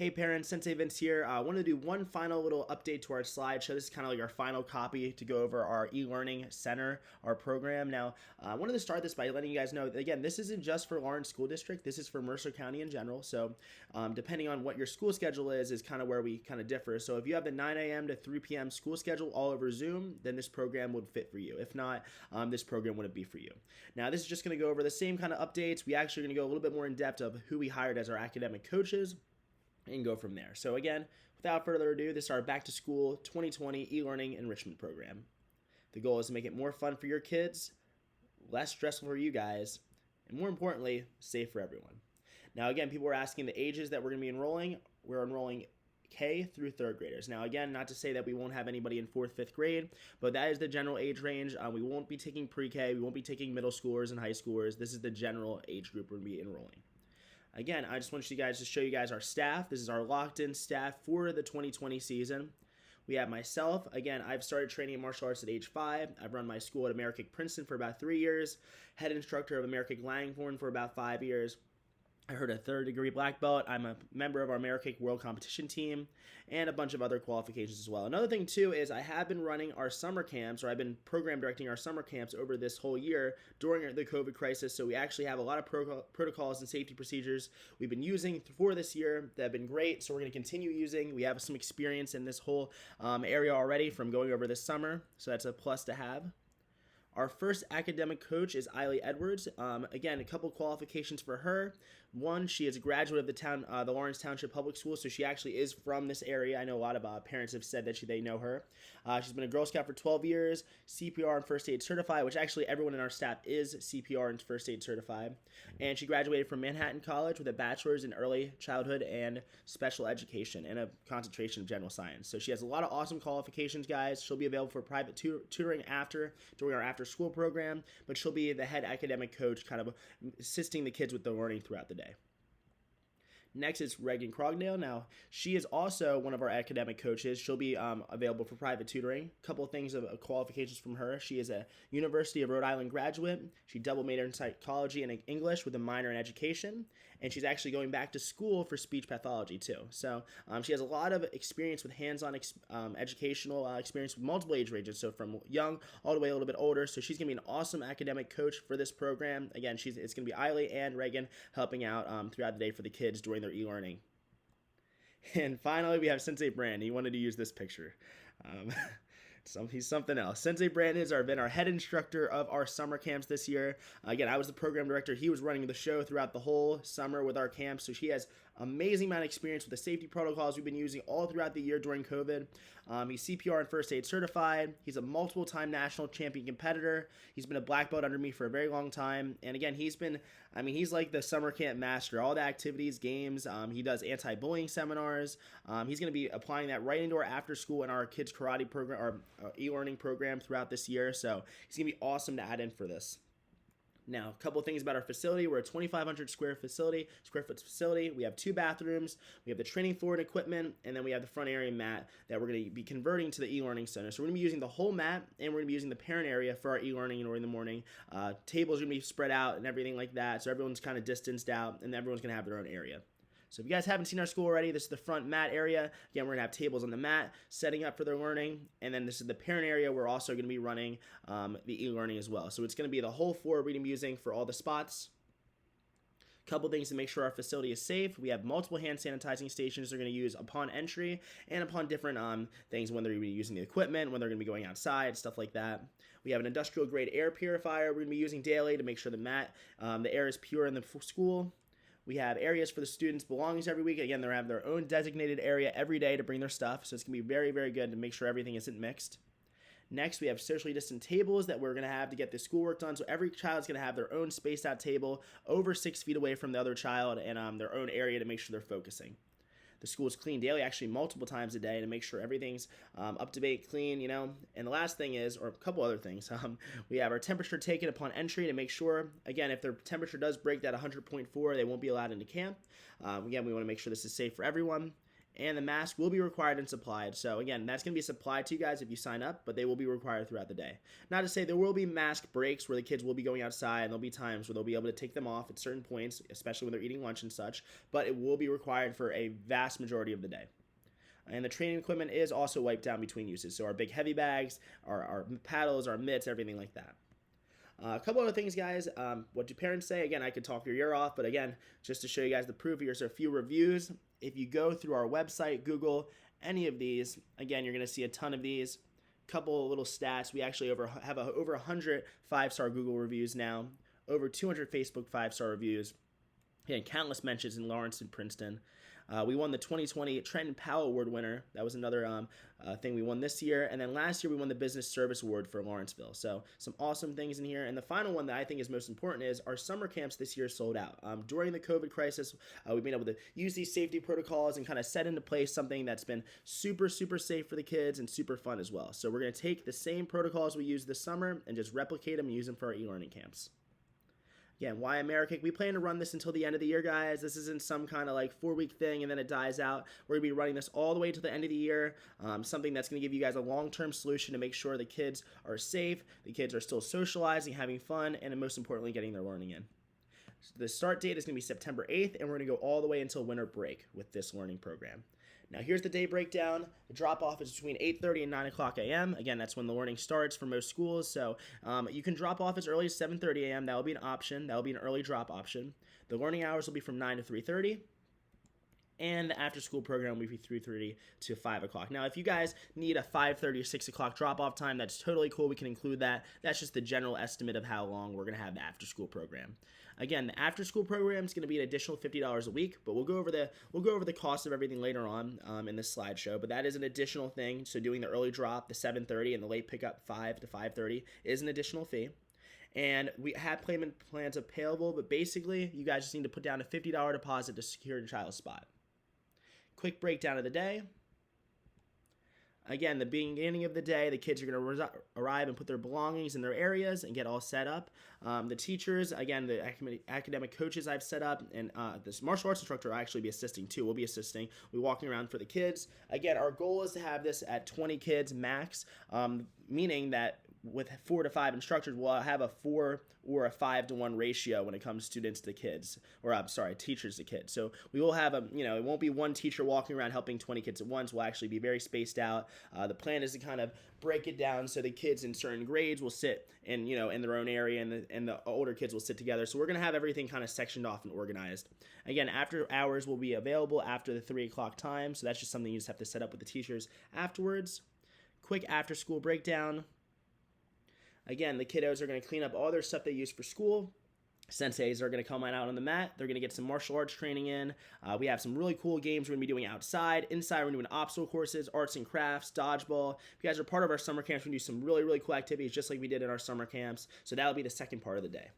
Hey parents, Sensei Vince here. I want to do one final little update to our slideshow. This is kind of like our final copy to go over our e-learning center, our program. Now, I wanted to start this by letting you guys know that, again, this isn't just for Lawrence School District. This is for Mercer County in general. So depending on what your school schedule is kind of where we kind of differ. So if you have the 9 a.m. to 3 p.m. school schedule all over Zoom, then this program would fit for you. If not, this program wouldn't be for you. Now, this is just going to go over the same kind of updates. We actually are going to go a little bit more in depth of who we hired as our academic coaches and go from there. So again, without further ado, this is our Back to School 2020 e-learning enrichment program. The goal is to make it more fun for your kids, less stressful for you guys, and more importantly, safe for everyone. Now again, people were asking the ages that we're going to be enrolling. We're enrolling K through third graders. Now again, not to say that we won't have anybody in 4th, 5th grade, but that is the general age range. We won't be taking pre-K, we won't be taking middle schoolers and high schoolers. This is the general age group we're going to be enrolling. Again, I just want you guys to show you guys our staff. This is our locked-in staff for the 2020 season. We have myself. Again, I've started training in martial arts at age 5. I've run my school at Amerikick Princeton for about 3 years. Head instructor of Amerikick Langhorne for about 5 years. I heard a 3rd degree black belt. I'm a member of our Amerikick World Competition team and a bunch of other qualifications as well. Another thing too is I have been running our summer camps, or I've been program directing our summer camps over this whole year during the COVID crisis. So we actually have a lot of protocols and safety procedures we've been using for this year that have been great. So we're going to continue using. We have some experience in this whole area already from going over this summer. So that's a plus to have. Our first academic coach is Eileen Edwards. Again, a couple qualifications for her. One, she is a graduate of the Lawrence Township Public Schools, so she actually is from this area. I know a lot of parents have said that they know her. She's been a Girl Scout for 12 years, CPR and First Aid certified, which actually everyone in our staff is CPR and First Aid certified. And she graduated from Manhattan College with a bachelor's in early childhood and special education and a concentration of general science. So she has a lot of awesome qualifications, guys. She'll be available for private tutoring during our after-school program, but she'll be the head academic coach, kind of assisting the kids with the learning throughout the day. Next is Regan Crognale. Now, she is also one of our academic coaches. She'll be available for private tutoring. A couple of things of qualifications from her. She is a University of Rhode Island graduate. She double majored in psychology and English with a minor in education. And she's actually going back to school for speech pathology too. So she has a lot of experience with hands-on educational experience with multiple age ranges. So from young all the way a little bit older. So she's going to be an awesome academic coach for this program. Again, it's going to be Eileen and Regan helping out throughout the day for the kids during their e-learning. And finally, we have Sensei Brand. He wanted to use this picture. He's something else. Sensei Brandon has been our head instructor of our summer camps this year. Again, I was the program director. He was running the show throughout the whole summer with our camps. So he has amazing amount of experience with the safety protocols we've been using all throughout the year during COVID. He's CPR and First Aid certified. He's a multiple-time national champion competitor. He's been a black belt under me for a very long time. And again, he's like the summer camp master. All the activities, games. He does anti-bullying seminars. He's going to be applying that right into our after-school and our kids karate program, our e-learning program throughout this year. So he's going to be awesome to add in for this. Now, a couple of things about our facility. We're a 2,500 square foot facility. We have 2 bathrooms. We have the training floor and equipment, and then we have the front area mat that we're going to be converting to the e-learning center. So we're going to be using the whole mat, and we're going to be using the parent area for our e-learning in the morning. Tables are going to be spread out and everything like that, so everyone's kind of distanced out, and everyone's going to have their own area. So if you guys haven't seen our school already, this is the front mat area. Again, we're going to have tables on the mat, setting up for their learning. And then this is the parent area. We're also going to be running the e-learning as well. So it's going to be the whole floor we're going to be using for all the spots. Couple things to make sure our facility is safe. We have multiple hand sanitizing stations they're going to use upon entry and upon different things when they're going to be using the equipment, when they're going to be going outside, stuff like that. We have an industrial grade air purifier we're going to be using daily to make sure the air is pure in the school. We have areas for the students' belongings every week. Again, they have their own designated area every day to bring their stuff. So it's going to be very, very good to make sure everything isn't mixed. Next, we have socially distant tables that we're going to have to get the schoolwork done. So every child is going to have their own spaced out table over 6 feet away from the other child and their own area to make sure they're focusing. The school is cleaned daily, actually multiple times a day, to make sure everything's up to date, clean, And the last thing is, or a couple other things, we have our temperature taken upon entry to make sure, again, if their temperature does break that 100.4, they won't be allowed into camp. Again, we want to make sure this is safe for everyone. And the mask will be required and supplied. So again, that's going to be supplied to you guys if you sign up, but they will be required throughout the day. Not to say there will be mask breaks where the kids will be going outside, and there'll be times where they'll be able to take them off at certain points, especially when they're eating lunch and such, but it will be required for a vast majority of the day. And the training equipment is also wiped down between uses. So our big heavy bags, our paddles, our mitts, everything like that. A couple other things, guys. What do parents say? Again, I could talk your ear off, but again, just to show you guys the proof, here's a few reviews. If you go through our website, Google any of these, again, you're going to see a ton of these. Couple little stats. We actually have over 100 5-star Google reviews now, over 200 Facebook 5-star reviews, and countless mentions in Lawrence and Princeton. We won the 2020 Trenton Powell Award winner. That was another thing we won this year. And then last year we won the Business Service Award for Lawrenceville. So some awesome things in here. And the final one that I think is most important is our summer camps this year sold out. During the COVID crisis, we've been able to use these safety protocols and kind of set into place something that's been super, super safe for the kids and super fun as well. So we're going to take the same protocols we used this summer and just replicate them and use them for our e-learning camps. Again, why Amerikick? We plan to run this until the end of the year, guys. This isn't some kind of like 4-week thing and then it dies out. We're going to be running this all the way to the end of the year. Something that's going to give you guys a long-term solution to make sure the kids are safe, the kids are still socializing, having fun, and most importantly, getting their learning in. So the start date is going to be September 8th, and we're going to go all the way until winter break with this learning program. Now, here's the day breakdown. The drop-off is between 8:30 and 9 o'clock a.m. Again, that's when the learning starts for most schools, so you can drop off as early as 7:30 a.m. That will be an option. That will be an early drop option. The learning hours will be from 9 to 3:30. And the after-school program will be 3:30 to 5 o'clock. Now, if you guys need a 5:30 or 6 o'clock drop-off time, that's totally cool. We can include that. That's just the general estimate of how long we're going to have the after-school program. Again, the after-school program is going to be an additional $50 a week, but we'll go over the cost of everything later on in this slideshow. But that is an additional thing. So doing the early drop, the 7:30, and the late pickup 5 to 5:30 is an additional fee. And we have payment plans available, but basically, you guys just need to put down a $50 deposit to secure your child's spot. Quick breakdown of the day. Again, the beginning of the day, the kids are going to arrive and put their belongings in their areas and get all set up. The teachers, again, the academic coaches I've set up, and this martial arts instructor will actually be assisting too. We'll be assisting. We'll be walking around for the kids. Again, our goal is to have this at 20 kids max, meaning that with 4 to 5 instructors, we'll have a 4 or a 5 to 1 ratio when it comes students to kids, or I'm sorry, teachers to kids. So we will have it won't be one teacher walking around helping 20 kids at once. We'll actually be very spaced out. The plan is to kind of break it down so the kids in certain grades will sit in their own area, and the older kids will sit together. So we're going to have everything kind of sectioned off and organized. Again, after hours will be available after the 3 o'clock time. So that's just something you just have to set up with the teachers afterwards. Quick after school breakdown. Again, the kiddos are going to clean up all their stuff they use for school. Senseis are going to come out on the mat. They're going to get some martial arts training in. We have some really cool games we're going to be doing outside. Inside, we're doing obstacle courses, arts and crafts, dodgeball. If you guys are part of our summer camps, we're going to do some really, really cool activities just like we did in our summer camps. So that'll be the second part of the day.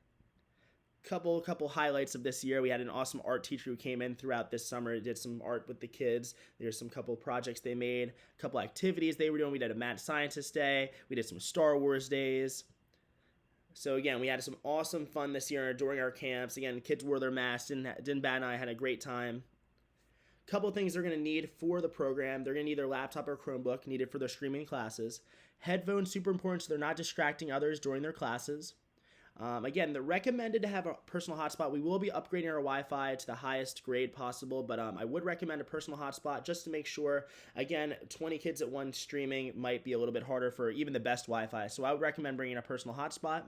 Couple highlights of this year. We had an awesome art teacher who came in throughout this summer, did some art with the kids. There's some couple projects they made, couple activities they were doing. We did a Mad Scientist Day. We did some Star Wars days. So again, we had some awesome fun this year during our camps. Again, the kids wore their masks. Din Bad and I had a great time. Couple of things they're going to need for the program. They're going to need their laptop or Chromebook needed for their streaming classes. Headphones, super important so they're not distracting others during their classes. Again, they're recommended to have a personal hotspot. We will be upgrading our Wi-Fi to the highest grade possible, but I would recommend a personal hotspot just to make sure. Again, 20 kids at once streaming might be a little bit harder for even the best Wi-Fi, so I would recommend bringing a personal hotspot.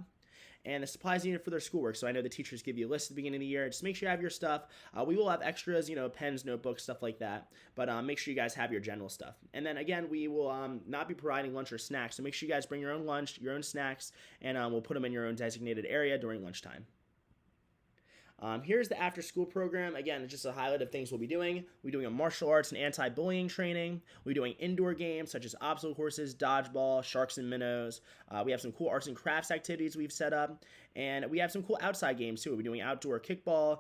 And the supplies needed for their schoolwork. So I know the teachers give you a list at the beginning of the year. Just make sure you have your stuff. We will have extras, pens, notebooks, stuff like that. But make sure you guys have your general stuff. And then again, we will not be providing lunch or snacks. So make sure you guys bring your own lunch, your own snacks, and we'll put them in your own designated area during lunchtime. Here's the after-school program. Again, just a highlight of things we'll be doing. We're doing a martial arts and anti-bullying training. We're doing indoor games such as obstacle courses, dodgeball, sharks and minnows. We have some cool arts and crafts activities we've set up. And we have some cool outside games too. We're doing outdoor kickball.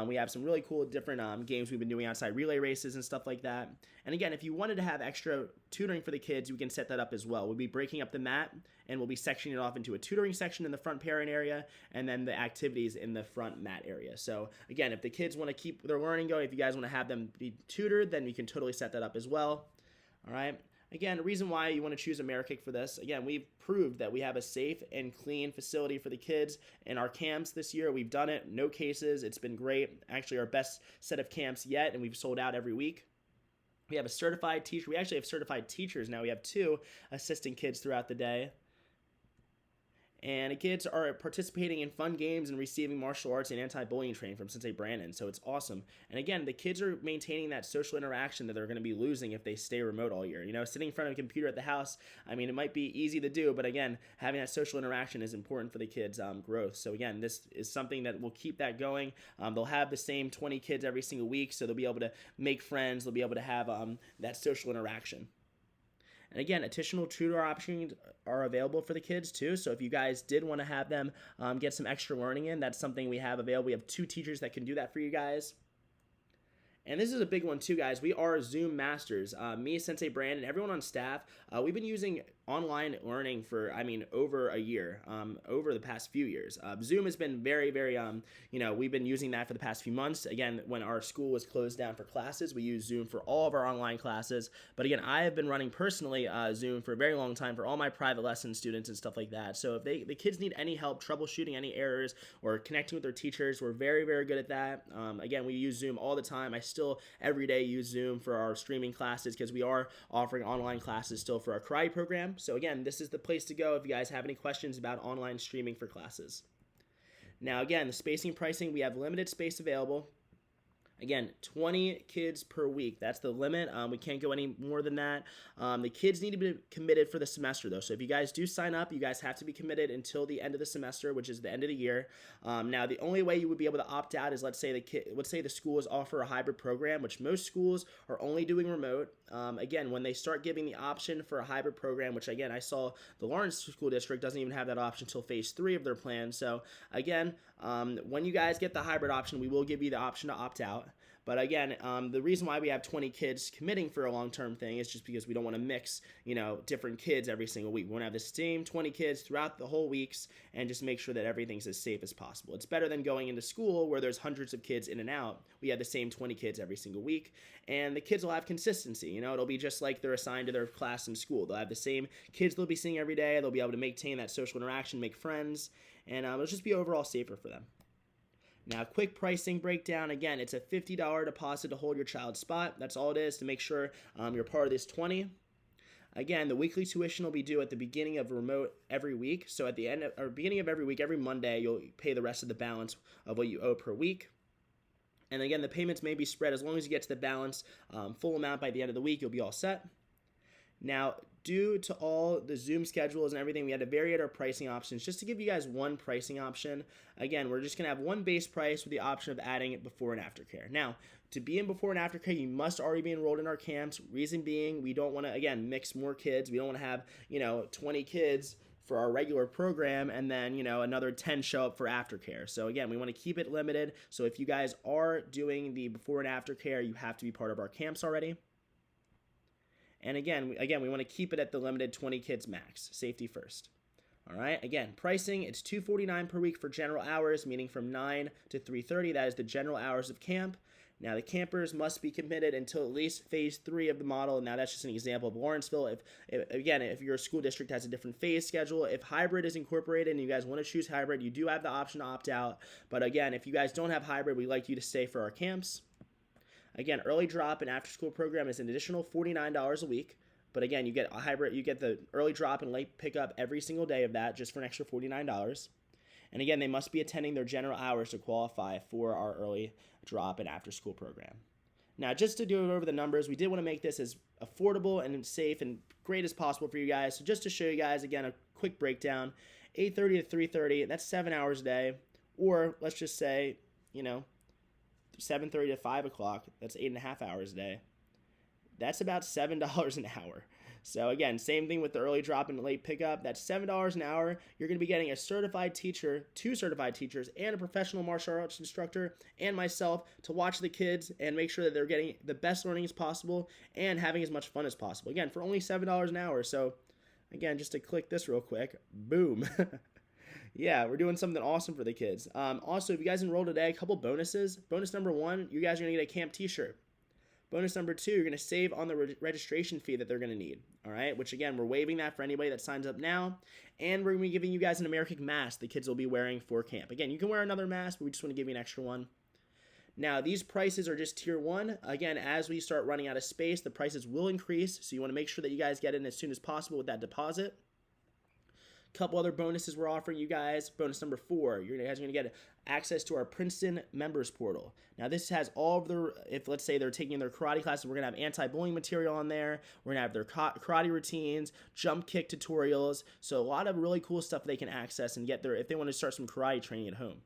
We have some really cool different games we've been doing outside, relay races and stuff like that. And again, if you wanted to have extra tutoring for the kids, we can set that up as well. We'll be breaking up the mat, and we'll be sectioning it off into a tutoring section in the front parent area, and then the activities in the front mat area. So again, if the kids want to keep their learning going, if you guys want to have them be tutored, then we can totally set that up as well. All right. Again, the reason why you want to choose Amerikick for this, again, we've proved that we have a safe and clean facility for the kids in our camps this year. We've done it, no cases. It's been great. Actually, our best set of camps yet, and we've sold out every week. We have a certified teacher. We actually have certified teachers now. We have 2 assisting kids throughout the day. And the kids are participating in fun games and receiving martial arts and anti-bullying training from Sensei Brandon, so it's awesome. And again, the kids are maintaining that social interaction that they're going to be losing if they stay remote all year. You know, sitting in front of a computer at the house, I mean, it might be easy to do, but again, having that social interaction is important for the kids' growth. So again, this is something that will keep that going. They'll have the same 20 kids every single week, so they'll be able to make friends. They'll be able to have that social interaction. And again, additional tutor options are available for the kids too. So if you guys did want to have them get some extra learning in, that's something we have available. We have 2 teachers that can do that for you guys. And this is a big one too, guys. We are Zoom masters. Me, Sensei Brandon, everyone on staff, we've been using online learning for, over a year, over the past few years. Zoom has been very, very, we've been using that for the past few months. Again, when our school was closed down for classes, we used Zoom for all of our online classes. But again, I have been running personally Zoom for a very long time for all my private lesson students and stuff like that. So if the kids need any help troubleshooting any errors or connecting with their teachers, we're very, very good at that. Again, we use Zoom all the time. I still every day use Zoom for our streaming classes because we are offering online classes still for our karate program. So again, this is the place to go if you guys have any questions about online streaming for classes. Now again, the spacing pricing, we have limited space available. Again, 20 kids per week. That's the limit. We can't go any more than that. The kids need to be committed for the semester, though. So if you guys do sign up, you guys have to be committed until the end of the semester, which is the end of the year. Now, the only way you would be able to opt out is let's say the schools offer a hybrid program, which most schools are only doing remote. Again, when they start giving the option for a hybrid program, which again, I saw the Lawrence School District doesn't even have that option until phase 3 of their plan. So again, when you guys get the hybrid option, we will give you the option to opt out. But again, the reason why we have 20 kids committing for a long-term thing is just because we don't want to mix, different kids every single week. We want to have the same 20 kids throughout the whole weeks and just make sure that everything's as safe as possible. It's better than going into school where there's hundreds of kids in and out. We have the same 20 kids every single week, and the kids will have consistency. It'll be just like they're assigned to their class in school. They'll have the same kids they'll be seeing every day. They'll be able to maintain that social interaction, make friends, and it'll just be overall safer for them. Now, quick pricing breakdown. Again, it's a $50 deposit to hold your child's spot. That's all it is to make sure you're part of this 20. Again, the weekly tuition will be due at the beginning of remote every week. So at the end or beginning of every week, every Monday, you'll pay the rest of the balance of what you owe per week. And again, the payments may be spread as long as you get to the balance full amount by the end of the week, you'll be all set. Now, due to all the Zoom schedules and everything, we had to vary our pricing options just to give you guys one pricing option. Again, we're just going to have one base price with the option of adding before and after care. Now, to be in before and after care, you must already be enrolled in our camps. Reason being, we don't want to, again, mix more kids. We don't want to have, 20 kids for our regular program and then, another 10 show up for aftercare. So again, we want to keep it limited. So if you guys are doing the before and after care, you have to be part of our camps already. And again, we want to keep it at the limited 20 kids max. Safety first. All right. Again, pricing, it's $249 per week for general hours, meaning from 9 to 3:30. That is the general hours of camp. Now, the campers must be committed until at least phase 3 of the model. Now, that's just an example of Lawrenceville. If your school district has a different phase schedule, if hybrid is incorporated and you guys want to choose hybrid, you do have the option to opt out. But again, if you guys don't have hybrid, we'd like you to stay for our camps. Again, early drop and after school program is an additional $49 a week. But again, you get a hybrid, you get the early drop and late pickup every single day of that just for an extra $49. And again, they must be attending their general hours to qualify for our early drop and after school program. Now, just to go over the numbers, we did want to make this as affordable and safe and great as possible for you guys. So just to show you guys, again, a quick breakdown, 8:30 to 3:30, that's 7 hours a day. Or let's just say, 7:30 to 5 o'clock, that's 8.5 hours a day. That's about $7 an hour. So again, same thing with the early drop and late pickup. That's $7 an hour. You're going to be getting a certified teacher, 2 certified teachers, and a professional martial arts instructor, and myself to watch the kids and make sure that they're getting the best learning as possible and having as much fun as possible. Again, for only $7 an hour. So again, just to click this real quick, boom. Yeah, we're doing something awesome for the kids. Also, if you guys enroll today, a couple bonuses. Bonus number 1, you guys are going to get a camp t-shirt. Bonus number 2, you're going to save on the registration fee that they're going to need. All right, which again, we're waiving that for anybody that signs up now. And we're going to be giving you guys an Amerikick mask the kids will be wearing for camp. Again, you can wear another mask, but we just want to give you an extra one. Now, these prices are just tier 1. Again, as we start running out of space, the prices will increase. So you want to make sure that you guys get in as soon as possible with that deposit. Couple other bonuses we're offering you guys. Bonus number 4, you guys are going to get access to our Princeton members portal. Now this has all of their, if let's say they're taking their karate classes, we're going to have anti-bullying material on there. We're going to have their karate routines, jump kick tutorials. So a lot of really cool stuff they can access and get there if they want to start some karate training at home.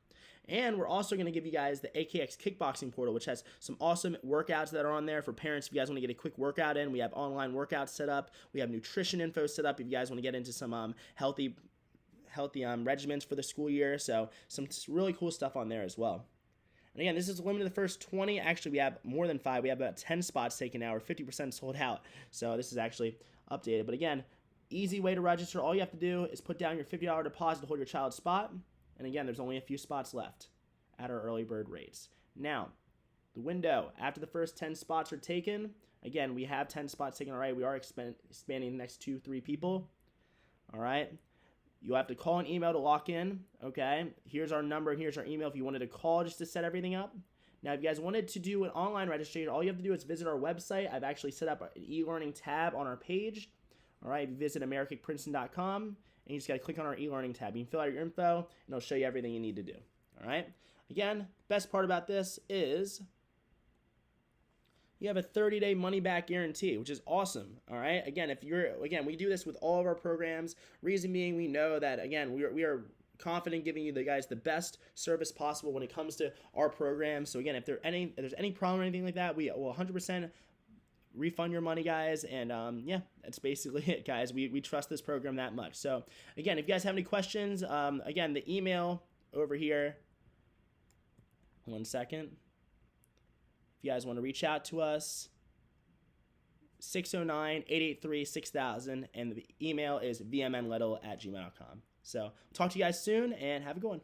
And we're also going to give you guys the AKX kickboxing portal, which has some awesome workouts that are on there for parents. If you guys want to get a quick workout in, we have online workouts set up. We have nutrition info set up if you guys want to get into some healthy regimens for the school year. So some really cool stuff on there as well. And again, this is limited to the first 20. Actually, we have more than 5. We have about 10 spots taken now. We're 50% sold out. So this is actually updated. But again, easy way to register. All you have to do is put down your $50 deposit to hold your child's spot. And again, there's only a few spots left at our early bird rates. Now, the window, after the first 10 spots are taken, again, we have 10 spots taken already. We are expanding the next 2-3 people. All right. You have to call and email to lock in. Okay. Here's our number and here's our email if you wanted to call just to set everything up. Now, if you guys wanted to do an online registration, all you have to do is visit our website. I've actually set up an e-learning tab on our page. All right. You visit amerikickprinceton.com. And you just got to click on our e-learning tab. You can fill out your info, and it'll show you everything you need to do. All right? Again, best part about this is you have a 30-day money-back guarantee, which is awesome. All right? Again, we do this with all of our programs. Reason being, we know that, again, we are confident giving you guys the best service possible when it comes to our program. So, again, if there's any problem or anything like that, we will 100% refund your money, guys, and yeah, that's basically it, guys. We trust this program that much. So again, if you guys have any questions, again, the email over here, 1 second, if you guys want to reach out to us, 609-883-6000, and the email is vmnlittle@gmail.com. So talk to you guys soon, and have a good one.